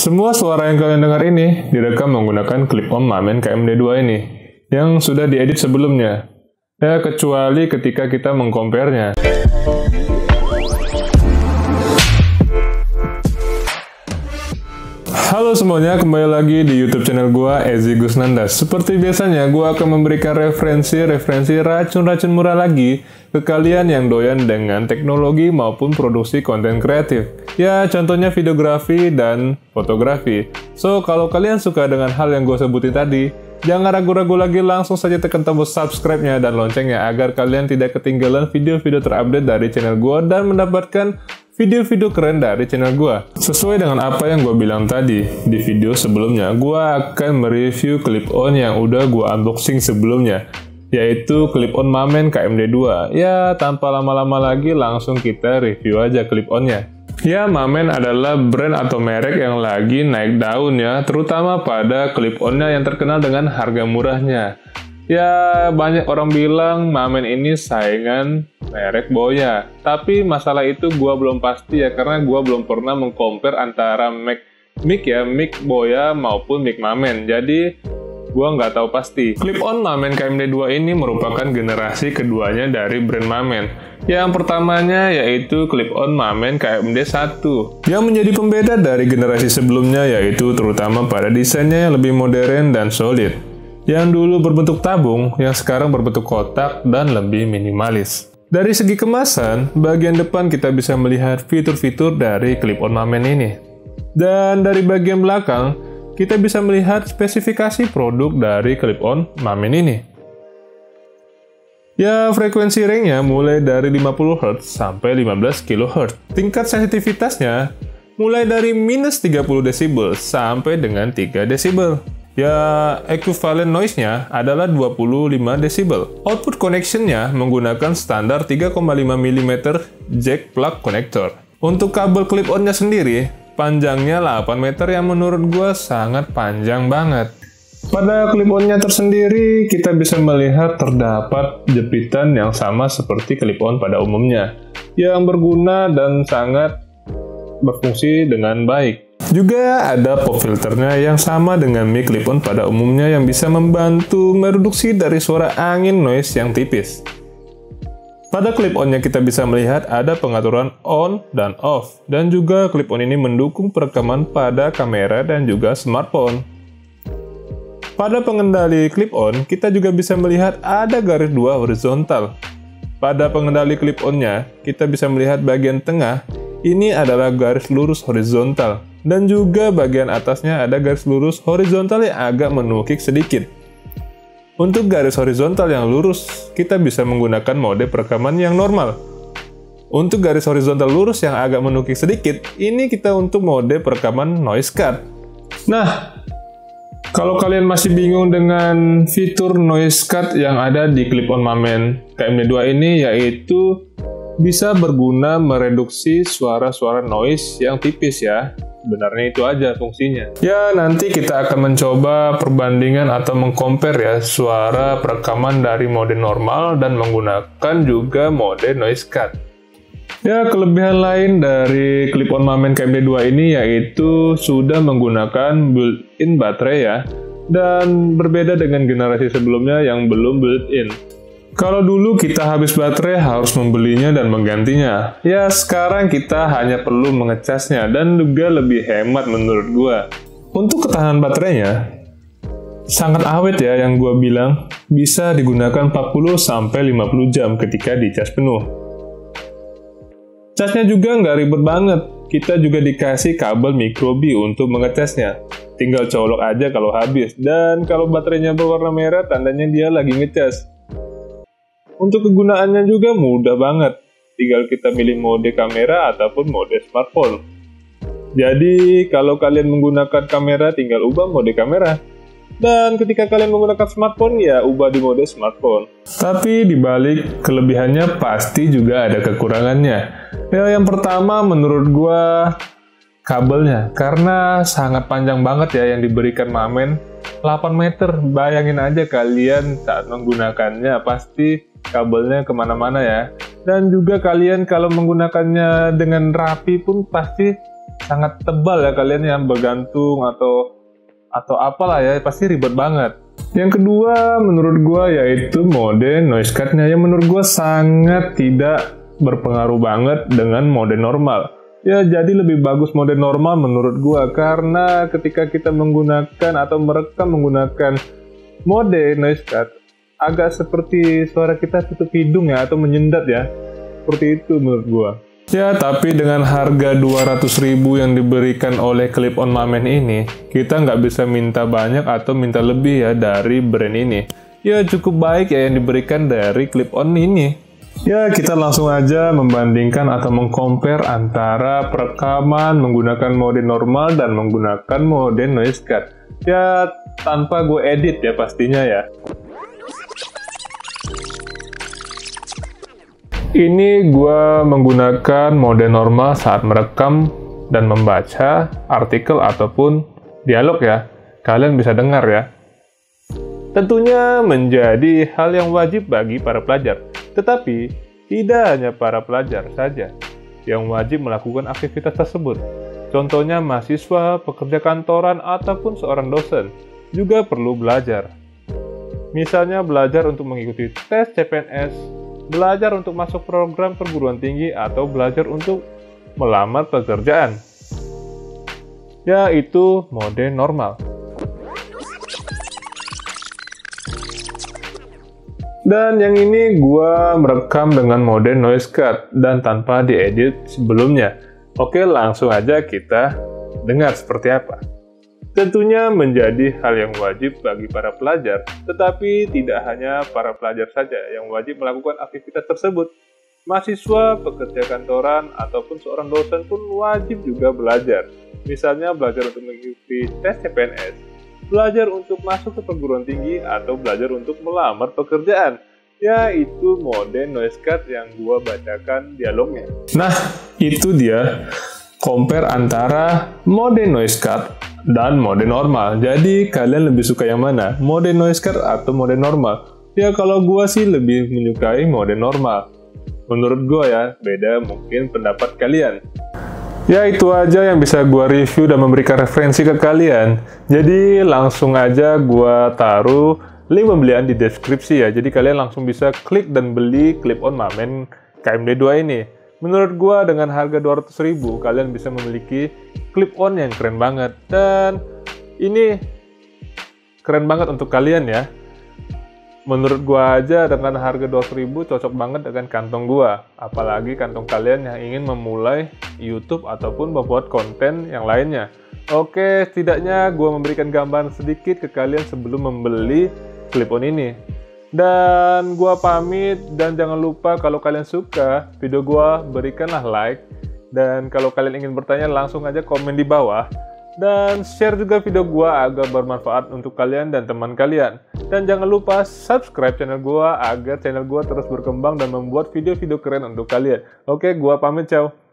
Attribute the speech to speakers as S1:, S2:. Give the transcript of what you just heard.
S1: Semua suara yang kalian dengar ini direkam menggunakan clip-on Mamen KMD2 ini, yang sudah diedit sebelumnya. Ya, kecuali ketika kita mengcompare-nya. Halo semuanya, kembali lagi di YouTube channel gua, Ezi Gusnanda. Seperti biasanya, gua akan memberikan referensi racun-racun murah lagi ke kalian yang doyan dengan teknologi maupun produksi konten kreatif. Ya, contohnya videografi dan fotografi. So, kalau kalian suka dengan hal yang gue sebutin tadi, jangan ragu-ragu lagi, langsung saja tekan tombol subscribe-nya dan loncengnya agar kalian tidak ketinggalan video-video terupdate dari channel gua dan mendapatkan video-video keren dari channel gua. Sesuai dengan apa yang gua bilang tadi di video sebelumnya, gua akan mereview clip-on yang udah gua unboxing sebelumnya, yaitu clip-on Mamen KMD2. Ya, tanpa lama-lama lagi, langsung kita review aja clip-onnya. Ya, Mamen adalah brand atau merek yang lagi naik daun ya, terutama pada clip-onnya yang terkenal dengan harga murahnya. Ya, banyak orang bilang Mamen ini saingan merek Boya. Tapi masalah itu gua belum pasti ya, karena gua belum pernah mengcompare antara mic Boya maupun mic Mamen. Jadi, gua nggak tahu pasti. Clip-on Mamen KMD2 ini merupakan generasi keduanya dari brand Mamen. Yang pertamanya yaitu clip-on Mamen KMD1. Yang menjadi pembeda dari generasi sebelumnya yaitu terutama pada desainnya yang lebih modern dan solid. Yang dulu berbentuk tabung, yang sekarang berbentuk kotak dan lebih minimalis. Dari segi kemasan, bagian depan kita bisa melihat fitur-fitur dari clip-on Mamen ini. Dan dari bagian belakang, kita bisa melihat spesifikasi produk dari clip-on Mamen ini. Ya, frekuensi range-nya mulai dari 50 Hz sampai 15 kHz. Tingkat sensitivitasnya mulai dari minus 30 dB sampai dengan 3 dB. Ya, equivalent noise-nya adalah 25 dB. Output connection-nya menggunakan standar 3,5 mm jack plug connector. Untuk kabel clip-on-nya sendiri, panjangnya 8 meter yang menurut gua sangat panjang banget. Pada clip-on-nya tersendiri, kita bisa melihat terdapat jepitan yang sama seperti clip-on pada umumnya, yang berguna dan sangat berfungsi dengan baik. Juga ada pop filternya yang sama dengan mic clip-on pada umumnya yang bisa membantu mereduksi dari suara angin noise yang tipis. Pada clip-on-nya kita bisa melihat ada pengaturan on dan off, dan juga clip-on ini mendukung perekaman pada kamera dan juga smartphone. Pada pengendali clip-on, kita juga bisa melihat ada garis 2 horizontal. Pada pengendali clip-on-nya, kita bisa melihat bagian tengah, ini adalah garis lurus horizontal. Dan juga bagian atasnya ada garis lurus horizontal yang agak menukik sedikit. Untuk garis horizontal yang lurus, kita bisa menggunakan mode perekaman yang normal. Untuk garis horizontal lurus yang agak menukik sedikit, ini kita untuk mode perekaman noise cut. Nah, kalau kalian masih bingung dengan fitur noise cut yang ada di clip-on Mamen KMD2 ini, yaitu bisa berguna mereduksi suara-suara noise yang tipis ya. Sebenarnya itu aja fungsinya. Ya, nanti kita akan mencoba perbandingan atau mengcompare ya suara perekaman dari mode normal dan menggunakan juga mode noise cut. Ya, kelebihan lain dari clip-on Mamen KMD2 ini yaitu sudah menggunakan built-in baterai ya, dan berbeda dengan generasi sebelumnya yang belum built-in. Kalau dulu kita habis baterai harus membelinya dan menggantinya, ya sekarang kita hanya perlu mengecasnya dan juga lebih hemat menurut gua. Untuk ketahanan baterainya sangat awet ya, yang gua bilang bisa digunakan 40-50 jam ketika dicas penuh. Casnya juga nggak ribet banget, kita juga dikasih kabel micro:bit untuk mengecasnya. Tinggal colok aja kalau habis, dan kalau baterainya berwarna merah tandanya dia lagi ngecas. Untuk kegunaannya juga mudah banget, tinggal kita milih mode kamera ataupun mode smartphone. Jadi kalau kalian menggunakan kamera tinggal ubah mode kamera, dan ketika kalian menggunakan smartphone ya ubah di mode smartphone. Tapi dibalik kelebihannya pasti juga ada kekurangannya. Ya, yang pertama menurut gua kabelnya, karena sangat panjang banget ya yang diberikan Mamen, 8 meter. Bayangin aja kalian saat menggunakannya, pasti kabelnya kemana-mana ya. Dan juga kalian kalau menggunakannya dengan rapi pun pasti sangat tebal ya kalian yang bergantung atau apalah ya, pasti ribet banget. Yang kedua menurut gua yaitu mode noise cut-nya yang menurut gua sangat tidak berpengaruh banget dengan mode normal. Ya, jadi lebih bagus mode normal menurut gua karena ketika kita menggunakan atau merekam menggunakan mode noise cut agak seperti suara kita tutup hidung ya atau menyendat ya. Seperti itu menurut gua. Ya, tapi dengan harga 200.000 yang diberikan oleh Clip-on Mamen ini, kita nggak bisa minta banyak atau minta lebih ya dari brand ini. Ya, cukup baik ya yang diberikan dari Clip-on ini. Ya, kita langsung aja membandingkan atau meng-compare antara perekaman menggunakan mode normal dan menggunakan mode noise cut. Ya, tanpa gue edit ya pastinya ya. Ini gue menggunakan mode normal saat merekam dan membaca artikel ataupun dialog ya. Kalian bisa dengar ya. Tentunya menjadi hal yang wajib bagi para pelajar. Tetapi, tidak hanya para pelajar saja yang wajib melakukan aktivitas tersebut. Contohnya mahasiswa, pekerja kantoran, ataupun seorang dosen juga perlu belajar. Misalnya belajar untuk mengikuti tes CPNS, belajar untuk masuk program perguruan tinggi, atau belajar untuk melamar pekerjaan. Yaitu mode normal. Dan yang ini gua merekam dengan mode noise cut dan tanpa diedit sebelumnya. Oke, langsung aja kita dengar seperti apa. Tentunya menjadi hal yang wajib bagi para pelajar, tetapi tidak hanya para pelajar saja yang wajib melakukan aktivitas tersebut. Mahasiswa, pekerja kantoran, ataupun seorang dosen pun wajib juga belajar. Misalnya belajar untuk mengikuti tes CPNS, belajar untuk masuk ke perguruan tinggi, atau belajar untuk melamar pekerjaan. Yaitu mode noise cut yang gua bacakan dialognya. Nah, itu dia compare antara mode noise cut dan mode normal. Jadi kalian lebih suka yang mana? Mode noise cut atau mode normal? Ya kalau gua sih lebih menyukai mode normal. Menurut gua ya, beda mungkin pendapat kalian. Ya itu aja yang bisa gua review dan memberikan referensi ke kalian. Jadi langsung aja gua taruh link pembelian di deskripsi ya. Jadi kalian langsung bisa klik dan beli Clip-on Mamen KMD2 ini. Menurut gua dengan harga 200.000 kalian bisa memiliki clip-on yang keren banget. Dan ini keren banget untuk kalian ya. Menurut gua aja dengan harga 200.000 cocok banget dengan kantong gua. Apalagi kantong kalian yang ingin memulai YouTube ataupun membuat konten yang lainnya. Oke, setidaknya gua memberikan gambaran sedikit ke kalian sebelum membeli clip-on ini. Dan gua pamit, dan jangan lupa kalau kalian suka video gua berikanlah like, dan kalau kalian ingin bertanya langsung aja komen di bawah, dan share juga video gua agar bermanfaat untuk kalian dan teman kalian. Dan jangan lupa subscribe channel gua agar channel gua terus berkembang dan membuat video-video keren untuk kalian. Oke, gua pamit, ciao.